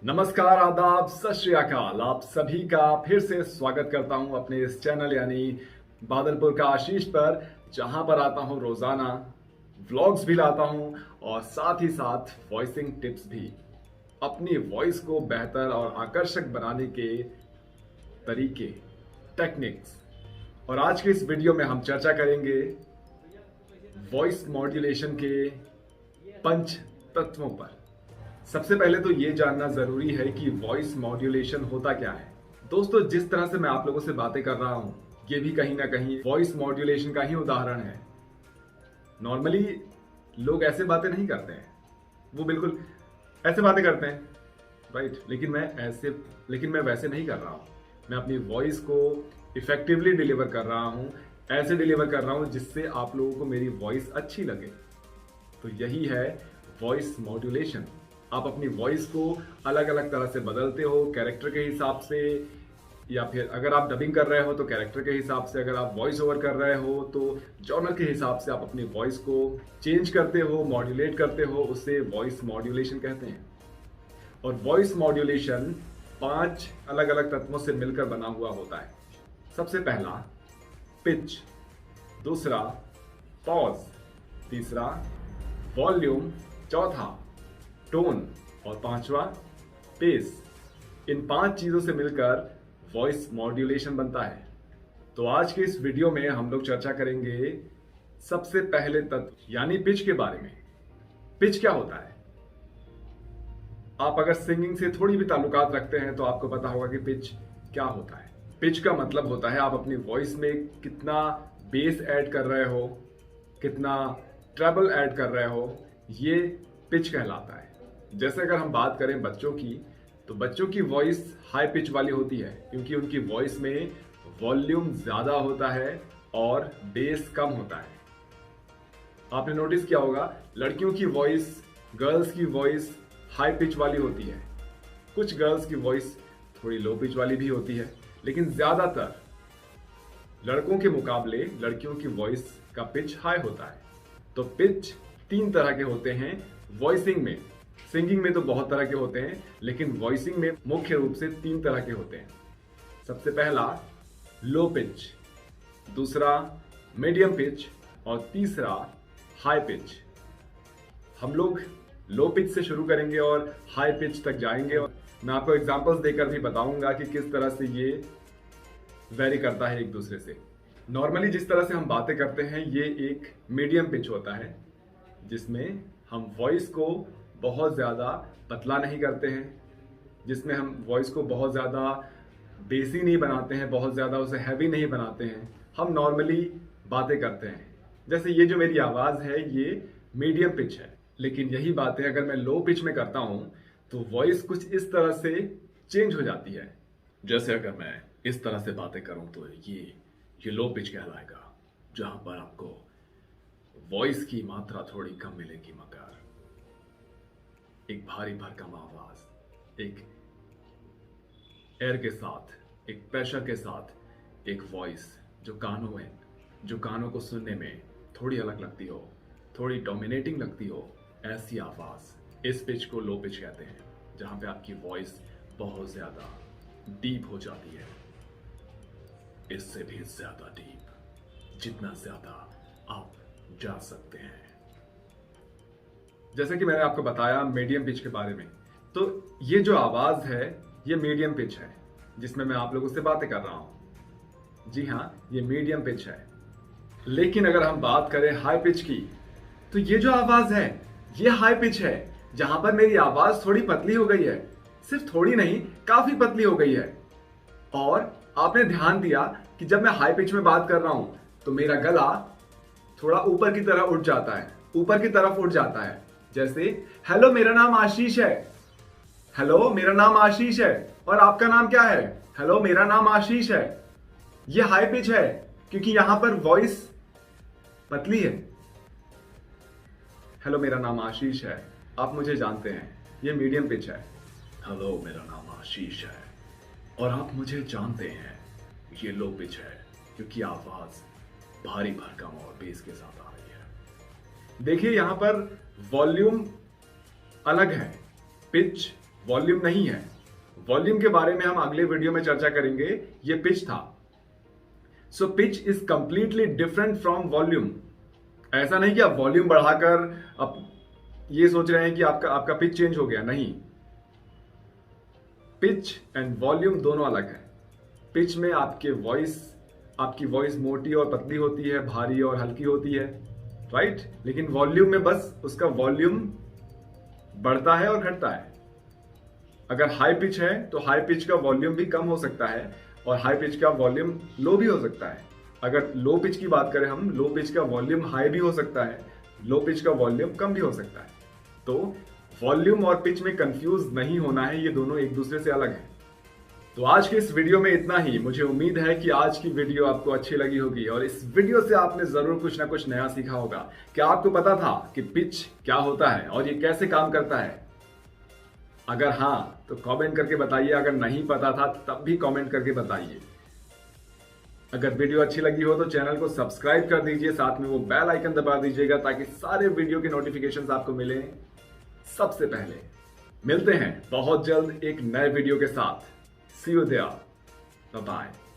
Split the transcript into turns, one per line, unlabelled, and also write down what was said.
नमस्कार, आदाब, सत श्री अकाल। आप सभी का फिर से स्वागत करता हूं अपने इस चैनल यानी बादलपुर का आशीष पर, जहां पर आता हूं रोजाना व्लॉग्स भी लाता हूं और साथ ही साथ वॉइसिंग टिप्स भी, अपनी वॉइस को बेहतर और आकर्षक बनाने के तरीके, टेक्निक्स। और आज के इस वीडियो में हम चर्चा करेंगे वॉइस मॉड्यूलेशन के पंच तत्वों पर। सबसे पहले तो ये जानना जरूरी है कि वॉइस मॉड्यूलेशन होता क्या है। दोस्तों, जिस तरह से मैं आप लोगों से बातें कर रहा हूं, ये भी कहीं ना कहीं वॉइस मॉड्यूलेशन का ही उदाहरण है। नॉर्मली लोग ऐसे बातें नहीं करते हैं, वो बिल्कुल ऐसे बातें करते हैं, राइट। लेकिन मैं वैसे नहीं कर रहा हूं। मैं अपनी वॉइस को इफेक्टिवली डिलीवर कर रहा हूं, ऐसे डिलीवर कर रहा हूं जिससे आप लोगों को मेरी वॉइस अच्छी लगे। तो यही है वॉइस मॉड्यूलेशन। आप अपनी वॉइस को अलग अलग तरह से बदलते हो, कैरेक्टर के हिसाब से, या फिर अगर आप डबिंग कर रहे हो तो कैरेक्टर के हिसाब से, अगर आप वॉइस ओवर कर रहे हो तो जॉनर के हिसाब से आप अपनी वॉइस को चेंज करते हो, मॉड्यूलेट करते हो। उसे वॉइस मॉड्यूलेशन कहते हैं। और वॉइस मॉड्यूलेशन 5 अलग अलग तत्वों से मिलकर बना हुआ होता है। सबसे पहला पिच, दूसरा पॉज, तीसरा वॉल्यूम, चौथा टोन और पांचवा पेस। इन 5 चीजों से मिलकर वॉइस मॉड्यूलेशन बनता है। तो आज के इस वीडियो में हम लोग चर्चा करेंगे सबसे पहले तत्व यानी पिच के बारे में। पिच क्या होता है? आप अगर सिंगिंग से थोड़ी भी ताल्लुकात रखते हैं तो आपको पता होगा कि पिच क्या होता है। पिच का मतलब होता है आप अपनी वॉइस में कितना बेस ऐड कर रहे हो, कितना ट्रेबल ऐड कर रहे हो, ये पिच कहलाता है। जैसे अगर हम बात करें बच्चों की, तो बच्चों की वॉइस हाई पिच वाली होती है क्योंकि उनकी वॉइस में वॉल्यूम ज्यादा होता है और बेस कम होता है। आपने नोटिस किया होगा, लड़कियों की वॉइस, गर्ल्स की वॉइस हाई पिच वाली होती है। कुछ गर्ल्स की वॉइस थोड़ी लो पिच वाली भी होती है, लेकिन ज्यादातर लड़कों के मुकाबले लड़कियों की वॉइस का पिच हाई होता है। तो पिच 3 तरह के होते हैं वॉइसिंग में। सिंगिंग में तो बहुत तरह के होते हैं, लेकिन वॉइसिंग में मुख्य रूप से 3 तरह के होते हैं। सबसे पहला लो पिच, दूसरा मीडियम पिच और तीसरा हाई पिच। हम लोग लो पिच से शुरू करेंगे और हाई पिच तक जाएंगे और मैं आपको एग्जांपल्स देकर भी बताऊंगा कि किस तरह से ये वेरी करता है एक दूसरे से। नॉर्मली जिस तरह से हम बातें करते हैं, ये एक मीडियम पिच होता है जिसमें हम वॉइस को बहुत ज़्यादा पतला नहीं करते हैं, जिसमें हम वॉइस को बहुत ज़्यादा बेसी नहीं बनाते हैं, बहुत ज़्यादा उसे हैवी नहीं बनाते हैं। हम नॉर्मली बातें करते हैं। जैसे ये जो मेरी आवाज़ है ये मीडियम पिच है, लेकिन यही बातें अगर मैं लो पिच में करता हूँ तो वॉइस कुछ इस तरह से चेंज हो जाती है। जैसे अगर मैं इस तरह से बातें करूँ तो ये लो पिच कहलाएगा, जहाँ पर आपको वॉइस की मात्रा थोड़ी कम मिलेगी, मगर एक भारी भरकम आवाज, एक एयर के साथ, एक प्रेशर के साथ एक वॉइस जो कानों को सुनने में थोड़ी अलग लगती हो, थोड़ी डोमिनेटिंग लगती हो, ऐसी आवाज, इस पिच को लो पिच कहते हैं। जहां पे आपकी वॉइस बहुत ज्यादा डीप हो जाती है, इससे भी ज्यादा डीप, जितना ज्यादा आप जा सकते हैं। जैसे कि मैंने आपको बताया मीडियम पिच के बारे में, तो ये जो आवाज है ये मीडियम पिच है जिसमें मैं आप लोगों से बातें कर रहा हूं। जी हाँ, ये मीडियम पिच है। लेकिन अगर हम बात करें हाई पिच की, तो ये जो आवाज है ये हाई पिच है, जहां पर मेरी आवाज थोड़ी पतली हो गई है। सिर्फ थोड़ी नहीं, काफी पतली हो गई है। और आपने ध्यान दिया कि जब मैं हाई पिच में बात कर रहा हूं तो मेरा गला थोड़ा ऊपर की तरफ उठ जाता है, ऊपर की तरफ उठ जाता है। जैसे हेलो मेरा नाम आशीष है, हेलो मेरा नाम आशीष है, और आपका नाम क्या है? हेलो मेरा नाम आशीष है। ये हाई पिच है क्योंकि यहां पर वॉइस पतली है। हेलो मेरा नाम आशीष है, आप मुझे जानते हैं, ये मीडियम पिच है। हेलो मेरा नाम आशीष है और आप मुझे जानते हैं, ये लो पिच है क्योंकि आवाज भारी भरकम और बेस के साथ आ रही है। देखिए यहां पर वॉल्यूम अलग है, पिच वॉल्यूम नहीं है। वॉल्यूम के बारे में हम अगले वीडियो में चर्चा करेंगे। ये पिच था। So pitch is completely different from volume. ऐसा नहीं कि आप वॉल्यूम बढ़ाकर अब ये सोच रहे हैं कि आपका पिच चेंज हो गया, नहीं। पिच एंड वॉल्यूम दोनों अलग है। पिच में आपकी वॉइस मोटी और पतली होती है, भारी और हल्की होती है, राइट। लेकिन वॉल्यूम में बस उसका वॉल्यूम बढ़ता है और घटता है। अगर हाई पिच है तो हाई पिच का वॉल्यूम भी कम हो सकता है और हाई पिच का वॉल्यूम लो भी हो सकता है। अगर लो पिच की बात करें हम, लो पिच का वॉल्यूम हाई भी हो सकता है, लो पिच का वॉल्यूम कम भी हो सकता है। तो वॉल्यूम और पिच में कंफ्यूज नहीं होना है, ये दोनों एक दूसरे से अलग है। तो आज की इस वीडियो में इतना ही। मुझे उम्मीद है कि आज की वीडियो आपको अच्छी लगी होगी और इस वीडियो से आपने जरूर कुछ ना कुछ नया सीखा होगा। क्या आपको पता था कि पिच क्या होता है और ये कैसे काम करता है? अगर हाँ तो कमेंट करके बताइए, अगर नहीं पता था तब भी कमेंट करके बताइए। अगर वीडियो अच्छी लगी हो तो चैनल को सब्सक्राइब कर दीजिए, साथ में वो बेल आइकन दबा दीजिएगा ताकि सारे वीडियो के नोटिफिकेशंस आपको मिले सबसे पहले। मिलते हैं बहुत जल्द एक नए वीडियो के साथ। सी यू देयर, बाय बाय।